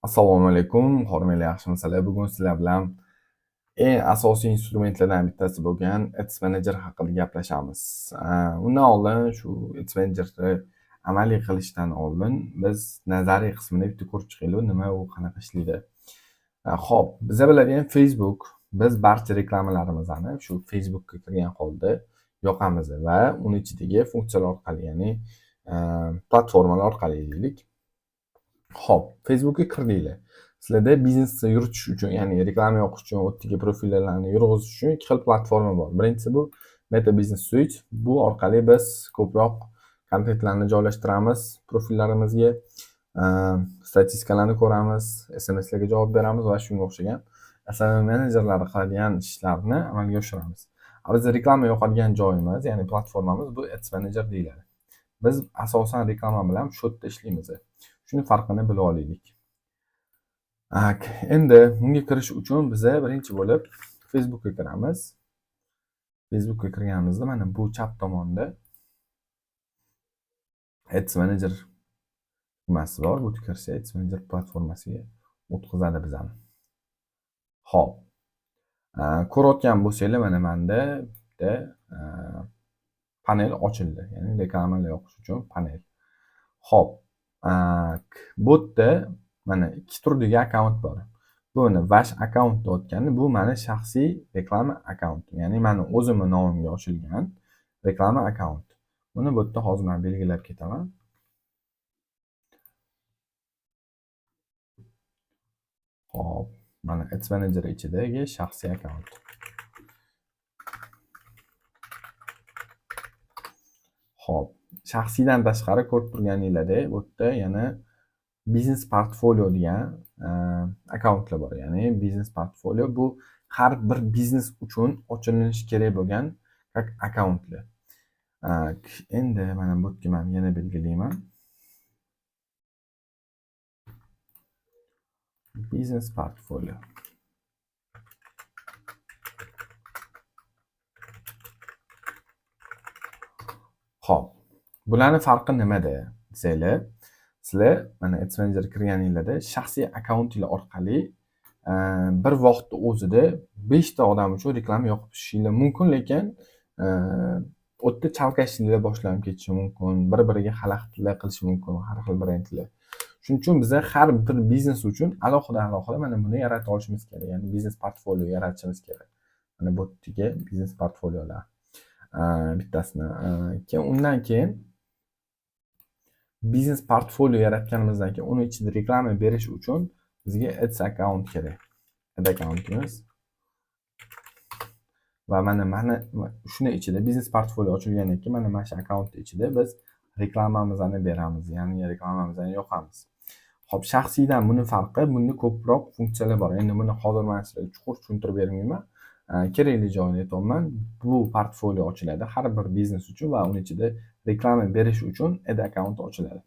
Assalomu alaykum, hurmatli yaxshimisizlar. Bugun sizlar bilan eng asosiy instrumentlardan bittasi bo'lgan Ads Manager haqida gaplashamiz. Undan oldin shu Ads Managerni amaliy qilishdan oldin biz nazariy qismini bitta ko'rib chiqaylik, nima u qanaqa ishlaydi. Xo'p, biza biladigan Facebook, biz barcha reklamalarimizni shu Facebookga kirgan holda yoqamiz va uni ichidagi funksiyalar orqali, ya'ni platformalar orqali deylik. Xo'p, Facebookga kirdinglar. Sizlarda biznesni yuritish uchun, ya'ni reklama yoqish uchun, o'tdagi profillarni yurg'izish uchun ikki xil platforma bor. Birinchisi bu Meta Business Suite. Bu orqali biz ko'proq kontentlarni joylashtiramiz profillarimizga, statistikalarni ko'ramiz, SMSlarga javob beramiz va shunga o'xshagan SMM menejerlari qiladigan ishlarni amalga oshiramiz. Biz reklama yoqadigan joyimiz, ya'ni platformamiz bu Ads Manager deyiladi. Biz asosan reklama bilan shu yerda ishlaymiz. Shuni farqini bilib olaylik. Endi bunga kirish uchun biza birinchi bo'lib Facebookga kiramiz. Facebookga kirganimizda mana bu chap tomonda Ads Manager tugmasi bor. Bu kirsa Ads Manager platformasiga o'tkazadi bizani. Xo'p. Ko'rayotgan bo'lsanglar, mana menda bitta panel ochildi. Ya'ni reklamalar yoqish uchun panel. Xo'p. Bu yerda mana ikki turdagi akkaunt bor. Buni vash akkaunt deyotgani, bu meni shaxsiy reklama akkauntim. Ya'ni meni o'zimni nomimga ochilgan reklama akkaunt. Buni bu yerda hozir men belgilab ketaman. Hop, mana Ads Manager ichidagi shaxsiy akkaunt. Hop, shaxsiydan tashqari ko'rib turganinglardek, bu yerda yana Business Portfolio degan akkauntlar bor. Ya'ni Business Portfolio bu har bir biznes uchun ochilishi kerak bo'lgan akkauntlar. Endi mana bu yerga men yana belgilayman. Business Portfolio. Xo'p, bularning farqi nimada desanglar, sizlar mana Ads Manager kirganinglarda shaxsiy akkauntinglar orqali bir vaqtda o'zida 5 ta odam uchun reklama yoqib tushishinglar mumkin, lekin o'tda chalkashliklar boshlanib ketishi mumkin, bir-biriga xalaqitlar qilishi mumkin har xil brendlar. Shuning uchun biza har bir biznes uchun alohida mana buni yarata olishimiz kerak. Ya'ni biznes portfolio yaratishimiz kerak. Mana bu yerdagi biznes portfoliolar bittasini. Undan keyin biznes portfolio yaratganimizdan keyin uni ichida reklama berish uchun bizga Ads account kerak. Ad accountimiz. Va mana shuni ichida biznes portfolio ochilgandan keyin mana shu akkaunt ichida biz reklamamizni beramiz, ya'ni reklamamizni yoqamiz. Xo'p, shaxsiydan buni farqi, bunda ko'proq funksiyalar bor. Endi buni hozir men sizlarga chuqur tushuntirib bermayman. Kerakli joyini aytaman. Bu portfolio ochiladi har bir biznes uchun va uni ichida reklama berish uchun ad account ochiladi.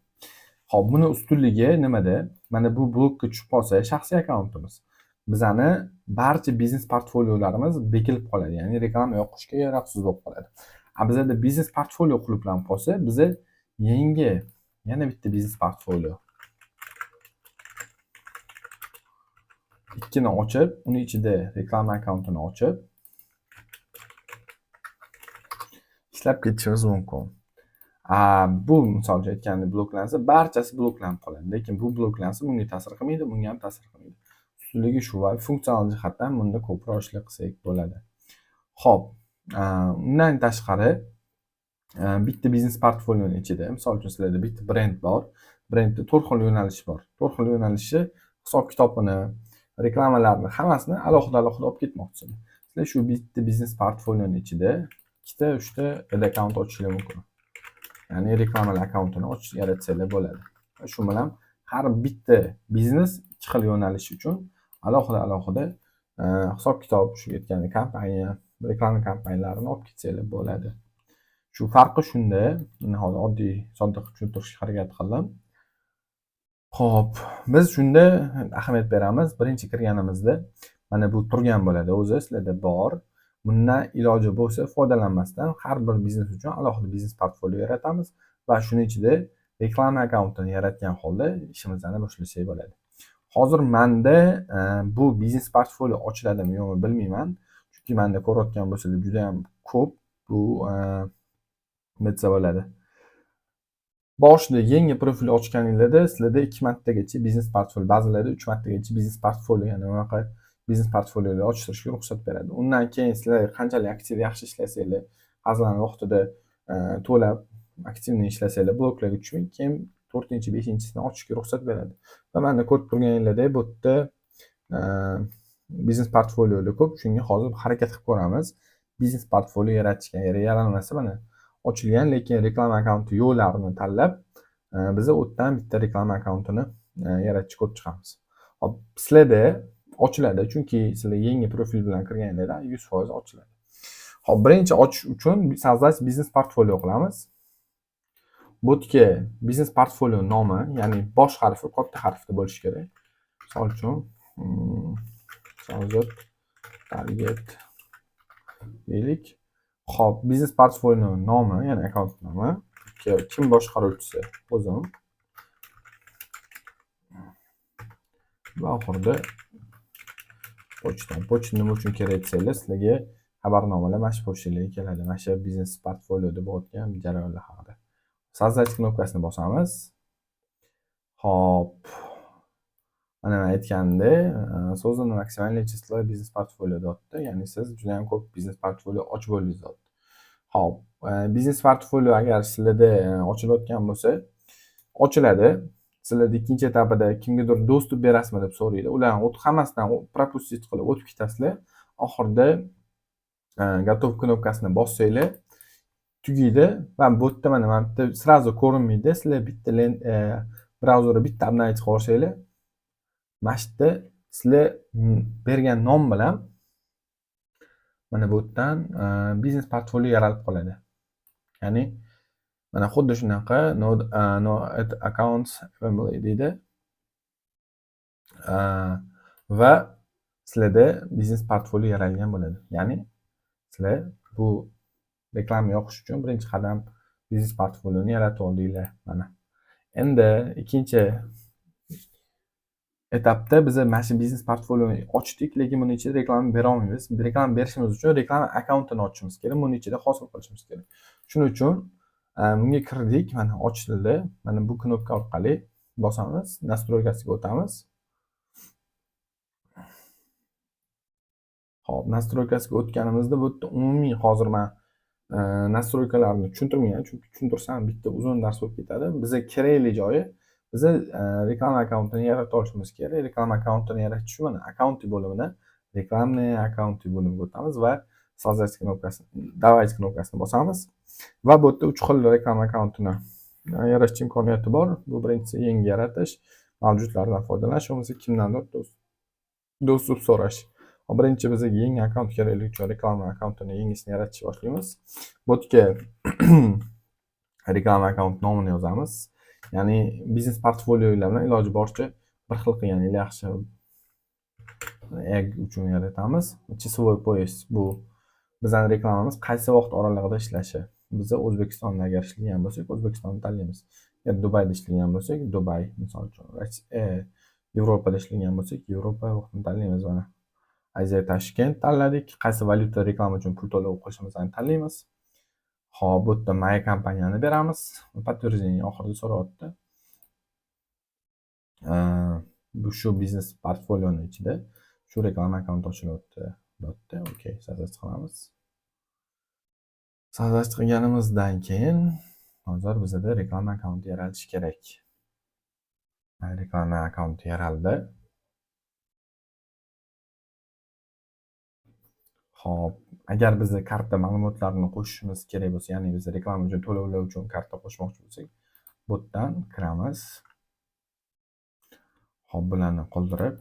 Xo'p, buni ustunligi nimada? Mana bu blokka tushib qolsa shaxsiy akkauntimiz, bizani barcha biznes portfoliolarimiz bekilib qoladi. Ya'ni reklama yoqishga yaroqsiz bo'lib qoladi. Bizada biznes portfolio qulflanib qolsa, biza yangi yana bitta biznes portfolio ikkini ochib, uni ichida reklama akkauntini ochib ishlab ketishimiz mumkin. Bu misol uchun aytganda bloklansa, barchasi bloklanib qoladi. Lekin bu bloklansa bunga ta'sir qilmaydi, bunga ham ta'sir qilmaydi. Ustunligi shu va funksional jihatdan bunda ko'proq ishlar qilsak bo'ladi. Xo'p, undan tashqari bitta biznes portfolioning ichida, misol uchun sizlarda bitta brend bor. Brendda 4 xil yo'nalish bor. 4 xil yo'nalishni hisob-kitobini, reklamalarni hammasini alohida olib ketmoqchisizlar. Sizlar shu bitta biznes portfolioning ichida 2 ta, 3 ta ad account ochishingiz mumkin. Ya'ni reklamalar akkauntini yaratsangiz bo'ladi. Shu bilan har bitta biznes 2 xil yo'nalish uchun alohida hisob-kitob, shu aytganda kompaniya, reklama kompaniyalarini olib ketsangiz bo'ladi. Shu farqi shunda. Men hozir oddiy, sodda tushuntirishga harakat qildim. Xo'p, biz shunda ahamiyat beramiz. Birinchi kirganimizda mana bu turgan bo'ladi. O'zi sizlarda bor. Bundan iloji bo'lsa foydalanmasdan har bir biznes uchun alohida biznes portfolio yaratamiz va shuning ichida reklama akkauntini yaratgan holda ishimizni boshlasak bo'ladi. Hozir menda bu biznes portfolio ochiladimi yo'qmi bilmayman. Chunki menda ko'rayotgan bo'lsangiz juda ham ko'p bu nima desa bo'ladi. Boshida yangi profil ochganingizda sizlarda 2 martagacha biznes portfolio, ba'zilarda 3 martagacha biznes portfolio, ya'ni unaqa biznes portfoliolar ochtirishga ruxsat beradi. Undan keyin sizlar qanchalik aktiv yaxshi ishlasanglar, ba'zan vaqtida to'lab aktivni ishlasanglar bloklarga tushmang, keyin 4-chi, 5-chisini ochishga ruxsat beradi. Va mana ko'rib turganinglardek bu yerda biznes portfoliolar ko'p. Shunga hozir harakat qilib ko'ramiz. Biznes portfolio yaratishga, agar yaranmasa mana ochilgan, lekin reklama akkaunti yo'qlarini tanlab, biz u yerdan bitta reklama akkauntini yaratishga ko'rib chiqamiz. Hop, sizlarda ochiladi, chunki sizlar yangi profil bilan kirganinglarda 100% ochiladi. Hop, birinchi ochish uchun sozdать biznes portfolio qilamiz. Bu yerga biznes portfolio nomi, ya'ni bosh harfi katta harfda bo'lishi kerak. Misol uchun, hozir target deylik. Hop, biznes portfolio nomi, ya'ni akkaunt nomi, kim boshqaruvchisi o'zim. Va oxirida pochta nima uchun kerak desanglar, sizlarga xabarnomalar mana shu pochtalarga keladi. Mana shu biznes portfolioda bo'layotgan jarayonlar haqida. Sozdать knopkasini bosamiz. Hop. Mana men aytganimdek, so'zini maksimalniy число biznes portfolio deyapti. Ya'ni siz juda ham ko'p biznes portfolio ochib bo'ldingiz deyapti. Hop, biznes portfolio agar sizlarda ochilayotgan bo'lsa, ochiladi. Sizlarda ikkinchi etapida kimgadir dostуп berasizmi deb so'raydi. Ularni hammasidan пропустить qilib o'tib ketasizlar. Oxirida готов knopkasini bossanglar tugaydi va bu yerda mana bitta сразу ko'rinmaydi. Sizlar bitta brauzerda bitta обновить qilib olsanglar, mana shu yerda sizlar bergan nom bilan mana bu yerdan biznes portfolio yaralib qoladi. Ya'ni mana xuddi shunaqa no accounts deydi. Va sizlarda biznes portfolio yaralgan bo'ladi. Ya'ni sizlar bu reklama yoqish uchun birinchi qadam biznes portfolioni yaratib oldinglar. Mana. Endi ikkinchi etapda biz mana shu biznes portfolioni ochdik, lekin buni ichida reklama bera olmaymiz. Reklama berishimiz uchun reklama akkauntini ochishimiz kerak. Buni ichida hosil qilishimiz kerak. Shuning uchun bunga kirdik, mana ochildi. Mana bu knopka orqali bosamiz, настройкasiga o'tamiz. Hop, настройкasiga o'tganimizda bu yerda umumiy hozir men настройкаlarni tushuntirmayman, chunki tushuntirsam bitta uzun dars bo'lib ketadi. Bizga kerakli joyi biz reklama akkauntini yarata olishimiz kerak. Reklama akkauntini yaratish uchun mana akkaunt bo'limidan reklamный akkaunt bo'limiga o'tamiz va sozdать knopkasini, добавить knopkasini bosamiz va bu yerda 3 xil reklama akkauntini yaratish imkoniyati bor. Bu birinchisi yangi yaratish, mavjudlardan foydalanish, bo'lmasa kimdandir dostуп so'rash. Birinchi bizga yangi akkaunt kerakligi uchun reklama akkauntini yangisini yaratishni boshlaymiz. Bu yerga reklama akkaunt nomini yozamiz. Ya'ni biznes portfoliolar bilan iloji boricha bir xil qilganinglar yaxshi. Egg uchun yaratamiz. Часовой пояс bu bizning reklamamiz qaysi vaqt oralig'ida ishlashi. Biz O'zbekistonda agar ishlagan bo'lsak, O'zbekistonni tanlaymiz. Agar Dubayda ishlagan bo'lsak, Dubay, misol uchun. Yevropada ishlagan bo'lsak, Yevropa vaqtini tanlaymiz mana. Aziya Tashkent tanladik. Qaysi valyuta reklama uchun pul to'lab qo'yishimizni tanlaymiz. Hop, bu yerda moya kompaniyani beramiz. Подтверждение oxirida so'rayapti. Bu shu biznes portfolioni ichida shu reklama akkaunti ochilyapti. Okey, sozdать qilamiz. Sozdать qilganimizdan keyin hozir bizda reklama akkaunti yaratish kerak. Reklama akkaunti yaraldi. Hop, agar biz karta ma'lumotlarini qo'shishimiz kerak bo'lsa, ya'ni biz reklama uchun to'lovlar uchun karta qo'shmoqchi bo'lsak, bu yerdan kiramiz. Hop, bularni qoldirib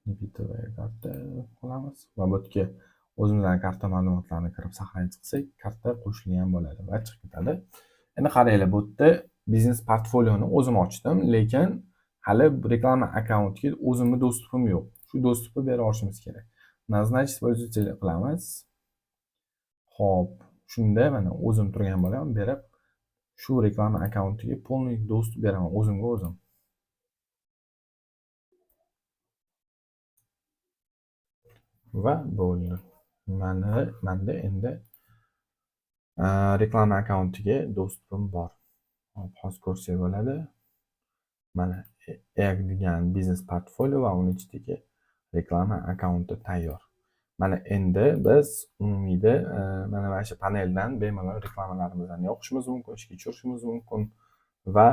debitovoy karta qilamiz va bu yerga o'zimizning karta ma'lumotlarini kirib saqlanib qilsak, karta qo'shilgan bo'ladi va chiqib ketadi. Endi qaranglar, bu yerda biznes portfolioni o'zim ochdim, lekin hali reklama akkauntiga o'zimning dostupim yo'q. Shu dostupni bera olishimiz kerak. Назначить пользователя qilamiz. Hop, shunda mana o'zim turgan bo'lam berib shu reklama akkauntiga полный доступ beraman o'zimga o'zim. Va bo'ldi. Manda endi reklama akkauntiga dostupim bor. Hozir ko'rsak bo'ladi. Mana Egg degan biznes portfolio va uning ichidagi reklama akkaunti tayyor. Mana endi biz umumiyda mana shu paneldan bemalol reklamalarimizni yoqishimiz mumkin, ishga tushirishimiz mumkin va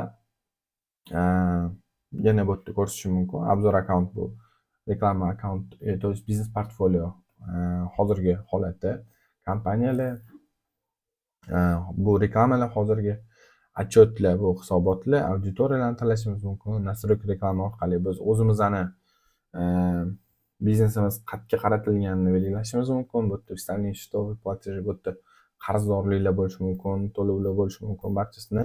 yana bu yerda ko'rishimiz mumkin. Obzor akkaunt bu reklama akkaunt, to есть biznes portfolio hozirgi holati, kompaniyalar bu reklamalar hozirgi отчетlar, bu hisobotlar, auditoriyalarni tanlashimiz mumkin. Nastroyka reklama orqali biz o'zimizni biznesimiz qayerga qaratilganini belgilashimiz mumkin. Bu yerda вставление счетов, платежи, bu yerda qarzdorliklar bo'lishi mumkin, to'lovlar bo'lishi mumkin. Barchasini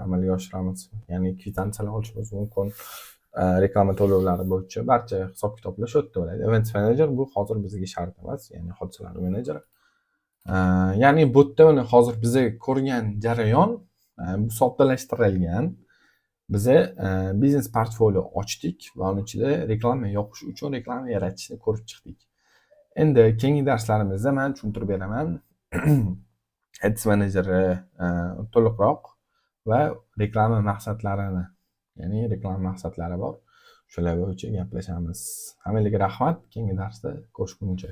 amalga oshiramiz. Ya'ni kvitansiyalar olishimiz mumkin. Reklama to'lovlari bo'yicha barcha hisob-kitoblar shu yerda bo'ladi. Events manager bu hozir bizga shart emas, ya'ni hodisalar menejeri. Ya'ni bu yerda hozir biz ko'rgan jarayon bu soddalashtirilgan. Biz biznes portfolio ochdik va uning ichida reklama yoqish uchun reklama yaratishni ko'rib chiqdik. Endi keyingi darslarimizda men tushuntirib beraman. Ads menejeri to'liqroq va reklama maqsadlarini, ya'ni reklama maqsadlari bor. Shular bo'yicha gaplashamiz. Hammaga rahmat. Keyingi darsda ko'rishguncha.